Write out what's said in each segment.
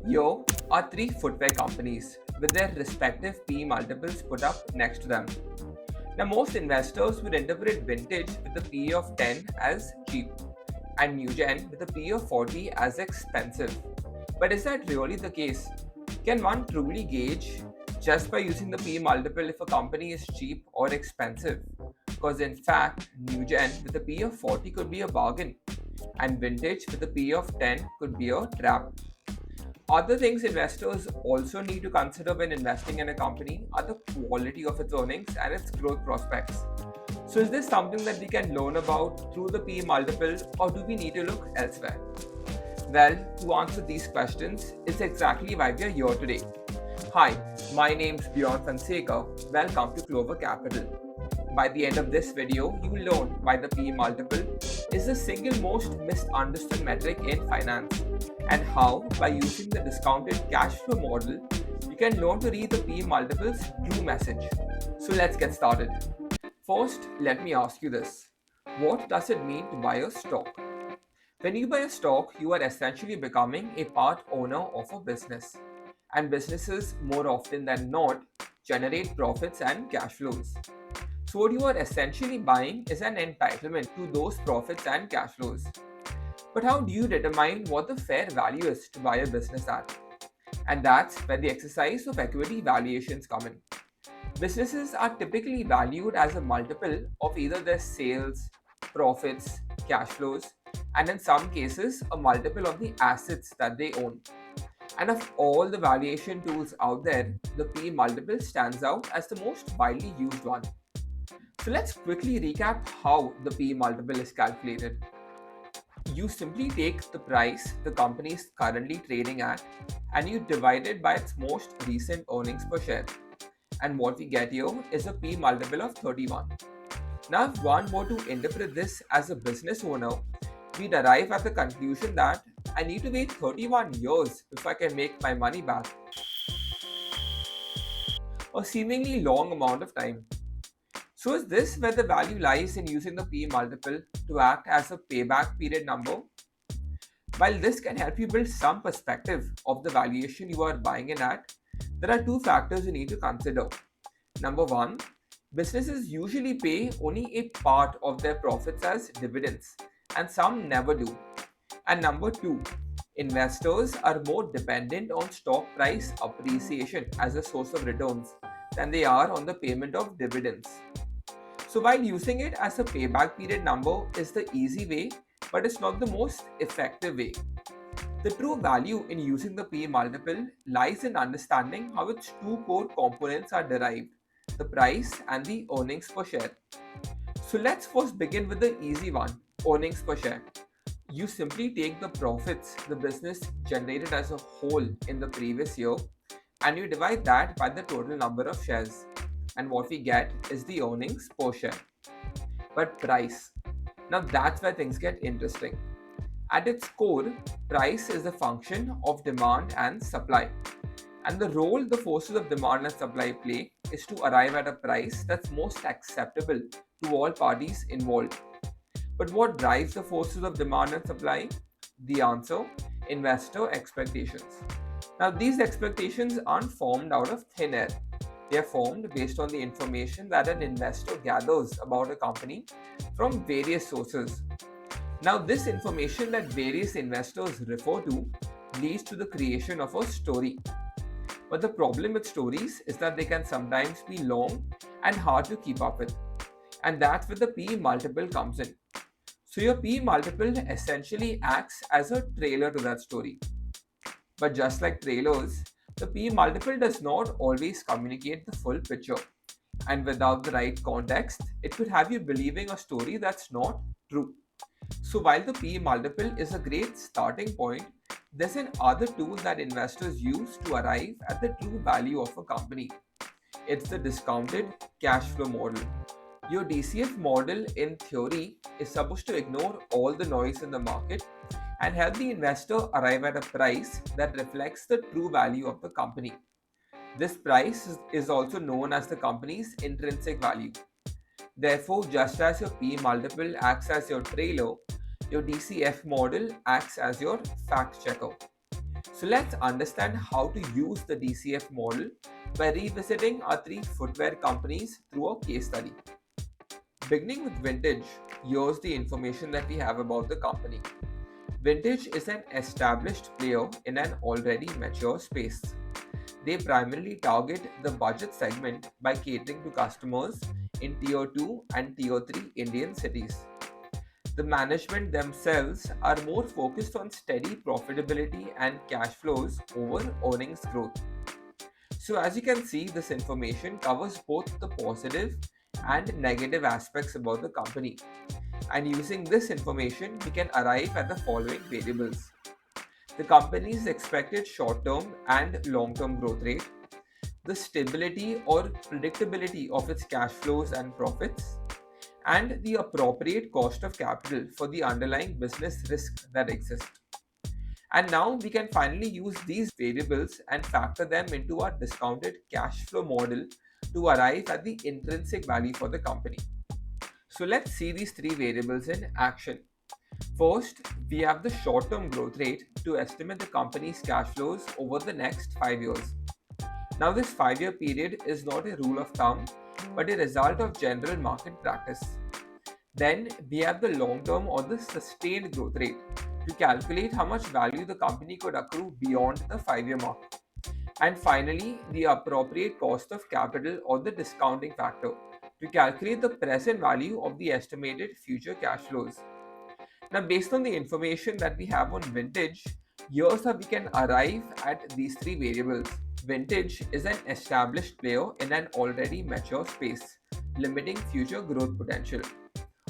Here are three footwear companies with their respective PE multiples put up next to them. Now, most investors would interpret vintage with a PE of 10 as cheap and new gen with a PE of 40 as expensive. But is that really the case? Can one truly gauge just by using the PE multiple if a company is cheap or expensive? Because in fact, new gen with a PE of 40 could be a bargain, and vintage with a PE of 10 could be a trap. Other things investors also need to consider when investing in a company are the quality of its earnings and its growth prospects. So, is this something that we can learn about through the PE multiple, or do we need to look elsewhere? Well, to answer these questions is exactly why we are here today. Hi, my name's Bjorn Fonseca. Welcome to Clover Capital. By the end of this video, you will learn why the PE multiple is the single most misunderstood metric in finance, and how, by using the discounted cash flow model, you can learn to read the PE multiple's true message. So let's get started. First, let me ask you this. What does it mean to buy a stock? When you buy a stock, you are essentially becoming a part owner of a business. And businesses, more often than not, generate profits and cash flows. So, what you are essentially buying is an entitlement to those profits and cash flows. But how do you determine what the fair value is to buy a business at? And that's where the exercise of equity valuations come in. Businesses are typically valued as a multiple of either their sales, profits, cash flows, and in some cases, a multiple of the assets that they own. And of all the valuation tools out there, the P multiple stands out as the most widely used one. So let's quickly recap how the P multiple is calculated. You simply take the price the company is currently trading at and you divide it by its most recent earnings per share. And what we get here is a P multiple of 31. Now, if one were to interpret this as a business owner, we'd arrive at the conclusion that I need to wait 31 years if I can make my money back, a seemingly long amount of time. So, is this where the value lies in using the P multiple to act as a payback period number? While this can help you build some perspective of the valuation you are buying in at, there are two factors you need to consider. Number one, businesses usually pay only a part of their profits as dividends, and some never do. And number two, investors are more dependent on stock price appreciation as a source of returns than they are on the payment of dividends. So, while using it as a payback period number is the easy way, but it's not the most effective way. The true value in using the P multiple lies in understanding how its two core components are derived, the price and the earnings per share. So let's first begin with the easy one, earnings per share. You simply take the profits the business generated as a whole in the previous year and you divide that by the total number of shares. And what we get is the earnings per share. But price. Now that's where things get interesting. At its core, price is a function of demand and supply. And the role the forces of demand and supply play is to arrive at a price that's most acceptable to all parties involved. But what drives the forces of demand and supply? The answer, investor expectations. Now, these expectations aren't formed out of thin air. They are formed based on the information that an investor gathers about a company from various sources. Now, this information that various investors refer to leads to the creation of a story. But the problem with stories is that they can sometimes be long and hard to keep up with. And that's where the P multiple comes in. So, your P multiple essentially acts as a trailer to that story. But just like trailers, the P multiple does not always communicate the full picture. And without the right context, it could have you believing a story that's not true. So while the P multiple is a great starting point, there's another tool that investors use to arrive at the true value of a company. It's the discounted cash flow model. Your DCF model, in theory, is supposed to ignore all the noise in the market and help the investor arrive at a price that reflects the true value of the company. This price is also known as the company's intrinsic value. Therefore, just as your P multiple acts as your trailer, your DCF model acts as your fact checker. So let's understand how to use the DCF model by revisiting our three footwear companies through a case study. Beginning with Vintage, here's the information that we have about the company. Vintage is an established player in an already mature space. They primarily target the budget segment by catering to customers in Tier 2 and Tier 3 Indian cities. The management themselves are more focused on steady profitability and cash flows over earnings growth. So, as you can see, this information covers both the positive and negative aspects about the company. And using this information, we can arrive at the following variables: the company's expected short term and long term growth rate, the stability or predictability of its cash flows and profits, and the appropriate cost of capital for the underlying business risk that exists. And now we can finally use these variables and factor them into our discounted cash flow model to arrive at the intrinsic value for the company. So let's see these three variables in action. First, we have the short term growth rate to estimate the company's cash flows over the next 5 years. Now, this 5-year period is not a rule of thumb, but a result of general market practice. Then, we have the long term or the sustained growth rate to calculate how much value the company could accrue beyond the 5-year mark. And finally, the appropriate cost of capital or the discounting factor to calculate the present value of the estimated future cash flows. Now, based on the information that we have on Vintage, here's how we can arrive at these three variables. Vintage is an established player in an already mature space, limiting future growth potential.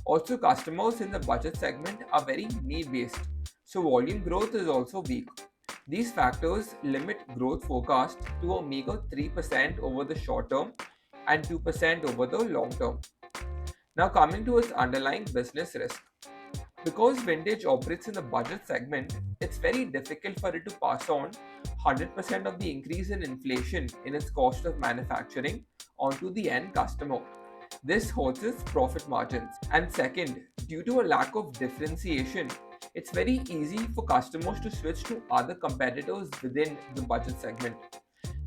Also, customers in the budget segment are very need based, so volume growth is also weak. These factors limit growth forecast to a meager 3% over the short term and 2% over the long term. Now, coming to its underlying business risk. Because Vintage operates in the budget segment, it's very difficult for it to pass on 100% of the increase in inflation in its cost of manufacturing onto the end customer. This hurts its profit margins. And second, due to a lack of differentiation, it's very easy for customers to switch to other competitors within the budget segment.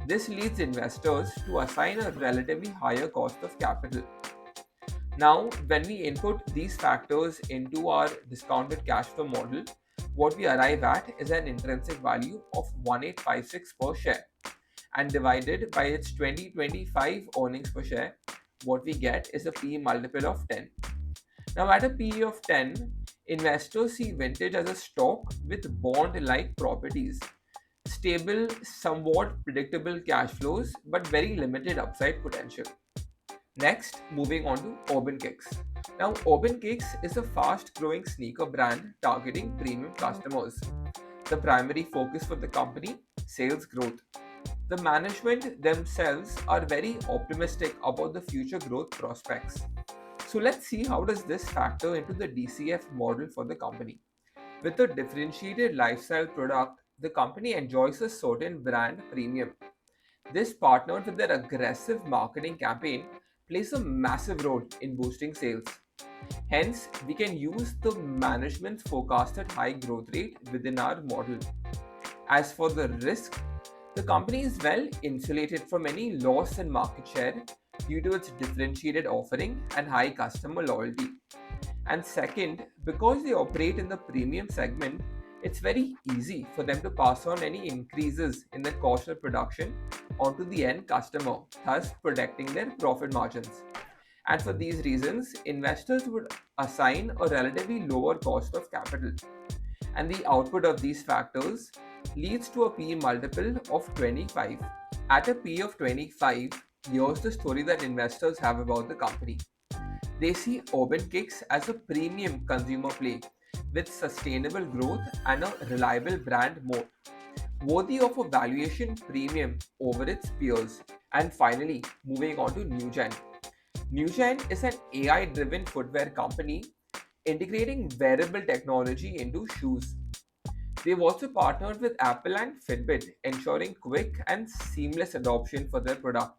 This leads investors to assign a relatively higher cost of capital. Now, when we input these factors into our discounted cash flow model, what we arrive at is an intrinsic value of 1856 per share, and divided by its 2025 earnings per share, what we get is a P multiple of 10. Now, at a PE of 10, investors see Vintage as a stock with bond-like properties, stable, somewhat predictable cash flows, but very limited upside potential. Next, moving on to Urban Kicks. Now, Urban Kicks is a fast-growing sneaker brand targeting premium customers. The primary focus for the company, sales growth. The management themselves are very optimistic about the future growth prospects. So let's see how does this factor into the DCF model for the company. With a differentiated lifestyle product, the company enjoys a certain brand premium. This, partnered with their aggressive marketing campaign, plays a massive role in boosting sales. Hence, we can use the management's forecasted high growth rate within our model. As for the risk, the company is well insulated from any loss in market share due to its differentiated offering and high customer loyalty. And second, because they operate in the premium segment, it's very easy for them to pass on any increases in the cost of production onto the end customer, thus protecting their profit margins. And for these reasons, investors would assign a relatively lower cost of capital. And the output of these factors leads to a P multiple of 25. At a P of 25, here's the story that investors have about the company. They see Urban Kicks as a premium consumer play with sustainable growth and a reliable brand moat, worthy of a valuation premium over its peers. And finally, moving on to NewGen. NewGen is an AI-driven footwear company integrating wearable technology into shoes. They've also partnered with Apple and Fitbit, ensuring quick and seamless adoption for their product.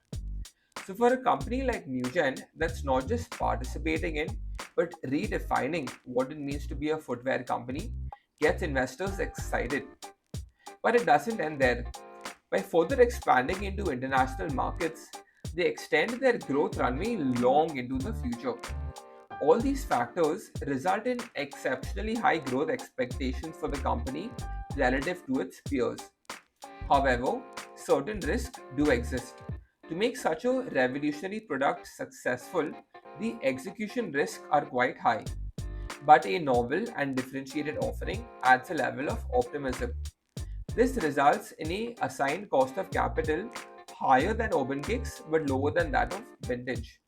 So, for a company like NewGen that's not just participating in but redefining what it means to be a footwear company, gets investors excited. But it doesn't end there. By further expanding into international markets, they extend their growth runway long into the future. All these factors result in exceptionally high growth expectations for the company relative to its peers. However, certain risks do exist. To make such a revolutionary product successful, the execution risks are quite high, but a novel and differentiated offering adds a level of optimism. This results in a assigned cost of capital higher than OpenKicks but lower than that of Vintage.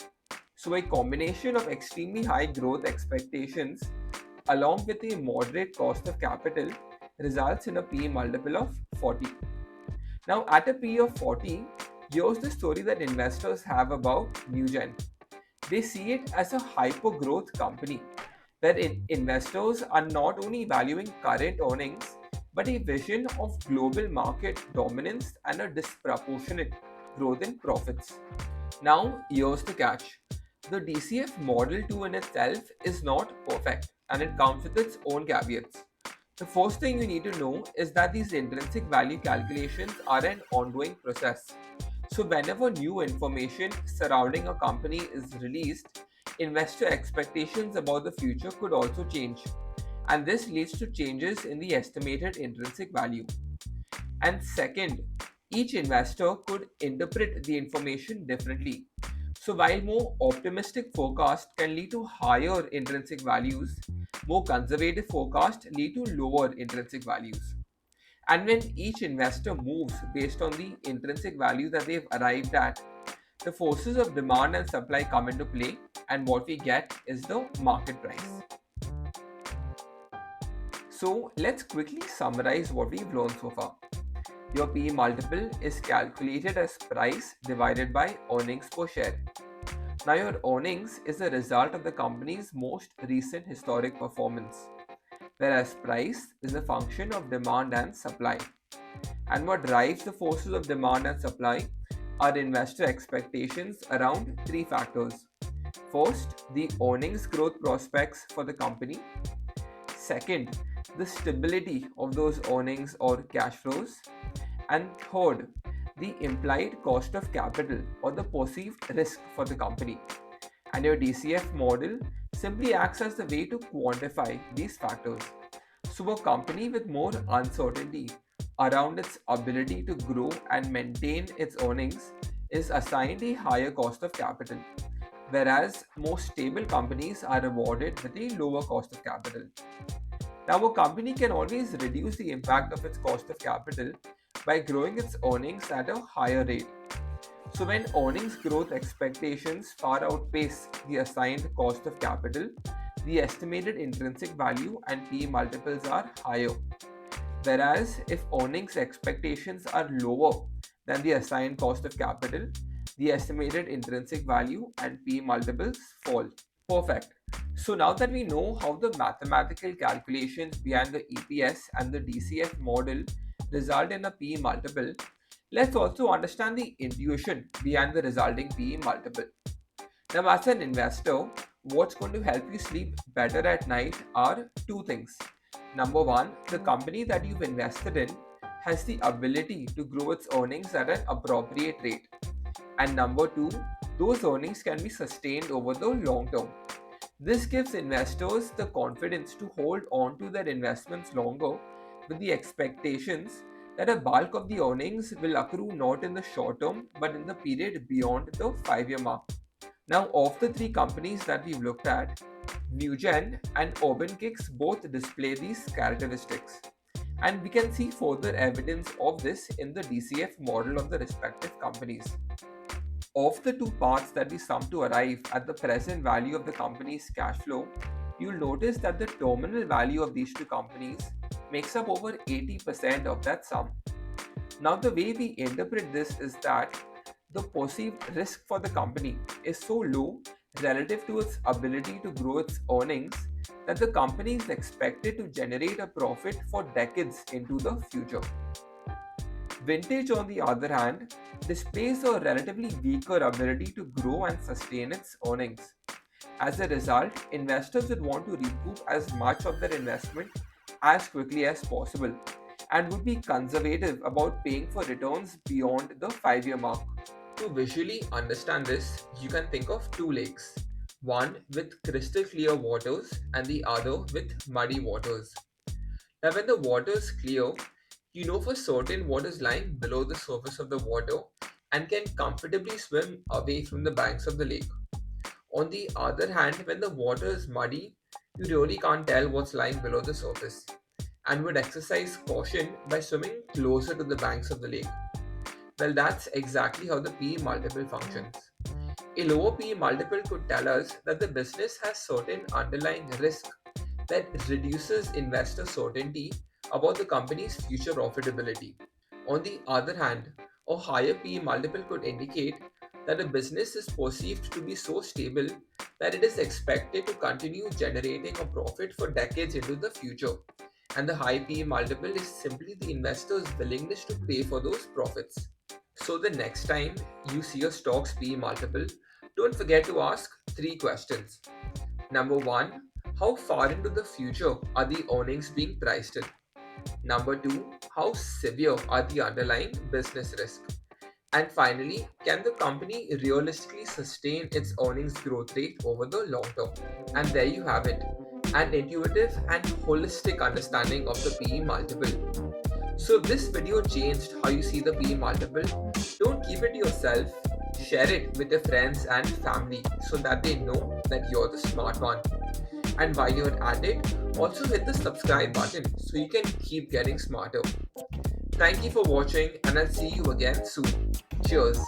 So a combination of extremely high growth expectations along with a moderate cost of capital results in a PE multiple of 40. Now at a PE of 40, here's the story that investors have about NewGen. They see it as a hyper growth company where investors are not only valuing current earnings but a vision of global market dominance and a disproportionate growth in profits. Now, here's the catch. The DCF Model 2 in itself is not perfect and it comes with its own caveats. The first thing you need to know is that these intrinsic value calculations are an ongoing process. So, whenever new information surrounding a company is released, investor expectations about the future could also change, and this leads to changes in the estimated intrinsic value. And second, each investor could interpret the information differently. So, while more optimistic forecasts can lead to higher intrinsic values, more conservative forecasts lead to lower intrinsic values. And when each investor moves based on the intrinsic value that they've arrived at, the forces of demand and supply come into play, and what we get is the market price. So, let's quickly summarize what we've learned so far. Your PE multiple is calculated as price divided by earnings per share. Now, your earnings is a result of the company's most recent historic performance, whereas price is a function of demand and supply. And what drives the forces of demand and supply are investor expectations around three factors. First, the earnings growth prospects for the company. Second, the stability of those earnings or cash flows. And third, the implied cost of capital or the perceived risk for the company. And your DCF model simply acts as the way to quantify these factors. So, a company with more uncertainty around its ability to grow and maintain its earnings is assigned a higher cost of capital, whereas more stable companies are rewarded with a lower cost of capital. Now, a company can always reduce the impact of its cost of capital by growing its earnings at a higher rate. So, when earnings growth expectations far outpace the assigned cost of capital, the estimated intrinsic value and PE multiples are higher. Whereas, if earnings expectations are lower than the assigned cost of capital, the estimated intrinsic value and PE multiples fall. Perfect. So now that we know how the mathematical calculations behind the EPS and the DCF model result in a PE multiple, let's also understand the intuition behind the resulting PE multiple. Now, as an investor, what's going to help you sleep better at night are two things. Number one, the company that you've invested in has the ability to grow its earnings at an appropriate rate. And number two, those earnings can be sustained over the long term. This gives investors the confidence to hold on to their investments longer with the expectations that a bulk of the earnings will accrue not in the short term but in the period beyond the 5-year mark. Now, of the three companies that we've looked at, NewGen and OpenKicks both display these characteristics. And we can see further evidence of this in the DCF model of the respective companies. Of the two parts that we sum to arrive at the present value of the company's cash flow, you'll notice that the terminal value of these two companies makes up over 80% of that sum. Now, the way we interpret this is that the perceived risk for the company is so low relative to its ability to grow its earnings that the company is expected to generate a profit for decades into the future. Vintage, on the other hand, displays a relatively weaker ability to grow and sustain its earnings. As a result, investors would want to recoup as much of their investment as quickly as possible, and would be conservative about paying for returns beyond the 5-year mark. To visually understand this, you can think of two lakes, one with crystal clear waters and the other with muddy waters. Now, when the water is clear, you know for certain what is lying below the surface of the water and can comfortably swim away from the banks of the lake. On the other hand, when the water is muddy, you really can't tell what's lying below the surface and would exercise caution by swimming closer to the banks of the lake. Well, that's exactly how the PE multiple functions. A lower PE multiple could tell us that the business has certain underlying risk that reduces investor certainty about the company's future profitability. On the other hand, a higher PE multiple could indicate that a business is perceived to be so stable that it is expected to continue generating a profit for decades into the future. And the high PE multiple is simply the investor's willingness to pay for those profits. So the next time you see a stock's PE multiple, don't forget to ask three questions. Number one, how far into the future are the earnings being priced in? Number two, how severe are the underlying business risk? And finally, can the company realistically sustain its earnings growth rate over the long term? And there you have it, an intuitive and holistic understanding of the PE multiple. So if this video changed how you see the PE multiple, don't keep it to yourself. Share it with your friends and family so that they know that you're the smart one. And while you're at it, also hit the subscribe button so you can keep getting smarter. Thank you for watching, and I'll see you again soon. Cheers.